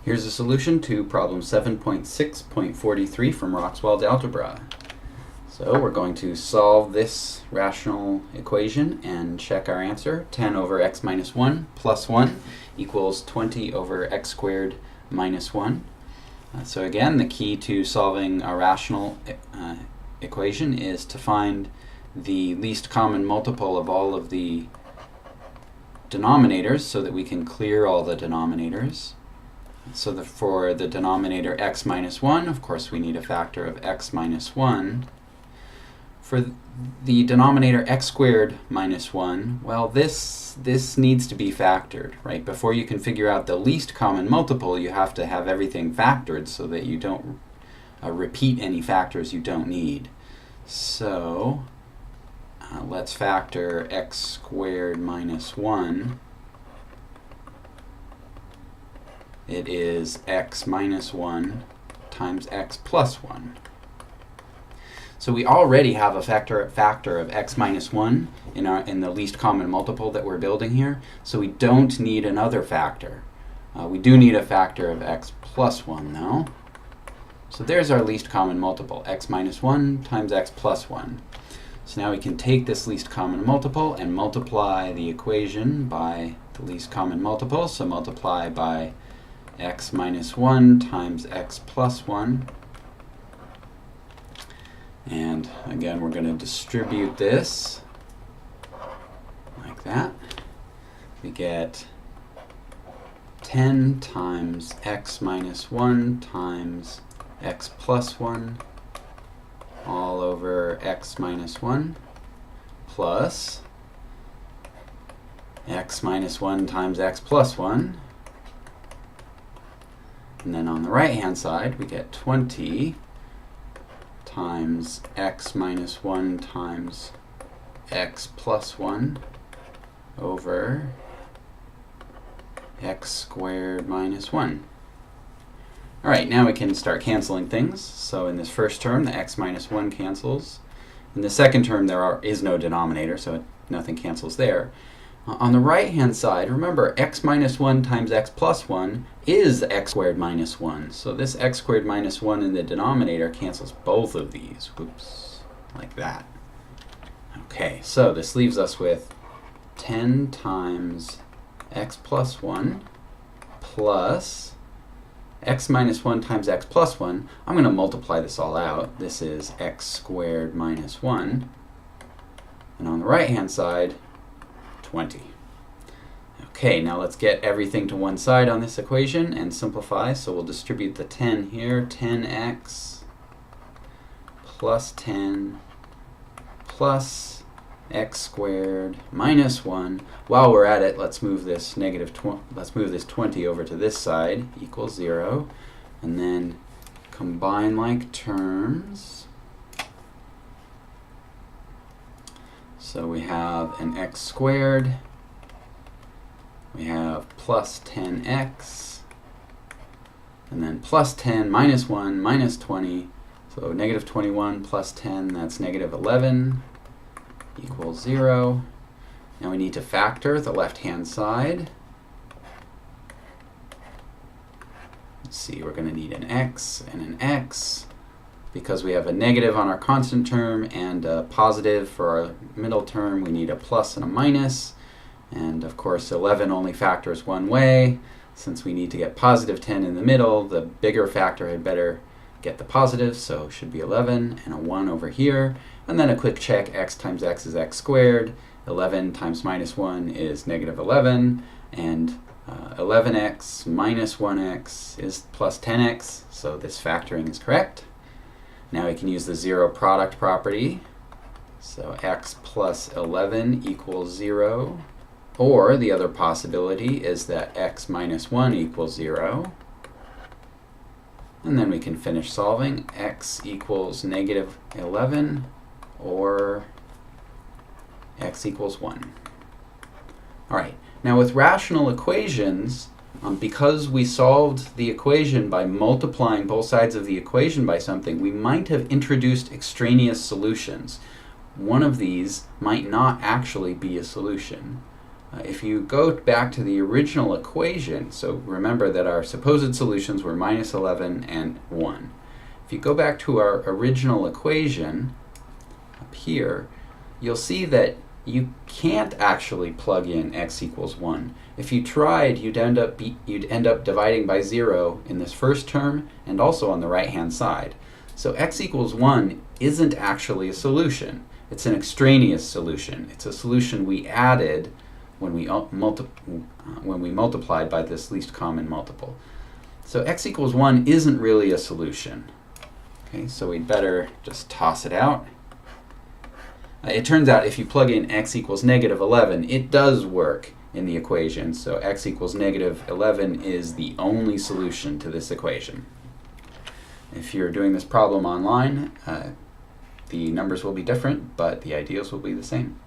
Here's a solution to problem 7.6.43 from Rockswold algebra. So we're going to solve this rational equation and check our answer. 10 over x minus 1 plus 1 equals 20 over x squared minus 1. So again, the key to solving a rational equation is to find the least common multiple of all of the denominators so that we can clear all the denominators. So for the denominator x minus 1, of course we need a factor of x minus 1. For the denominator x squared minus 1, well, this needs to be factored, right? Before you can figure out the least common multiple, you have to have everything factored so that you don't repeat any factors you don't need. So let's factor x squared minus 1. It is x minus 1 times x plus 1. So we already have a factor of x minus 1 in the least common multiple that we're building here, so we don't need another factor. We do need a factor of x plus 1 though. So there's our least common multiple, x minus 1 times x plus 1. So now we can take this least common multiple and multiply the equation by the least common multiple. So multiply by x minus 1 times x plus 1. And again, we're going to distribute this like that. We get 10 times x minus 1 times x plus 1 all over x minus 1 plus x minus 1 times x plus 1. And then on the right-hand side, we get 20 times x minus 1 times x plus 1 over x squared minus 1. All right, now we can start canceling things. So in this first term, the x minus 1 cancels. In the second term, there is no denominator, so nothing cancels there. On the right-hand side, remember, x minus 1 times x plus 1 is x squared minus 1. So this x squared minus 1 in the denominator cancels both of these. Whoops, like that. Okay, so this leaves us with 10 times x plus 1 plus x minus 1 times x plus 1. I'm going to multiply this all out. This is x squared minus 1. And on the right-hand side, 20. Okay, now let's get everything to one side on this equation and simplify. So we'll distribute the 10 here. 10x plus 10 plus x squared minus 1. While we're at it, let's move this 20 over to this side, equals 0. And then combine like terms. So we have an x squared, we have plus 10x, and then plus 10 minus 1 minus 20, so negative 21 plus 10, that's negative 11, equals 0. Now we need to factor the left-hand side. Let's see, we're going to need an x and an x. Because we have a negative on our constant term and a positive for our middle term, we need a plus and a minus. And of course, 11 only factors one way. Since we need to get positive 10 in the middle, the bigger factor had better get the positive, so it should be 11 and a 1 over here. And then a quick check, x times x is x squared. 11 times minus 1 is negative 11. And 11x minus 1x is plus 10x, so this factoring is correct. Now we can use the zero product property. So x plus 11 equals 0. Or the other possibility is that x minus 1 equals 0. And then we can finish solving. X equals negative 11 or x equals 1. All right, now with rational equations, because we solved the equation by multiplying both sides of the equation by something, we might have introduced extraneous solutions. One of these might not actually be a solution. If you go back to the original equation, so remember that our supposed solutions were minus 11 and 1. If you go back to our original equation up here, you'll see that you can't actually plug in x equals 1. If you tried, you'd end up dividing by 0 in this first term and also on the right-hand side. So x equals 1 isn't actually a solution. It's an extraneous solution. It's a solution we added when we multiplied by this least common multiple. So x equals 1 isn't really a solution. Okay, so we'd better just toss it out. It turns out if you plug in x equals negative 11, it does work in the equation. So x equals negative 11 is the only solution to this equation. If you're doing this problem online, the numbers will be different, but the ideals will be the same.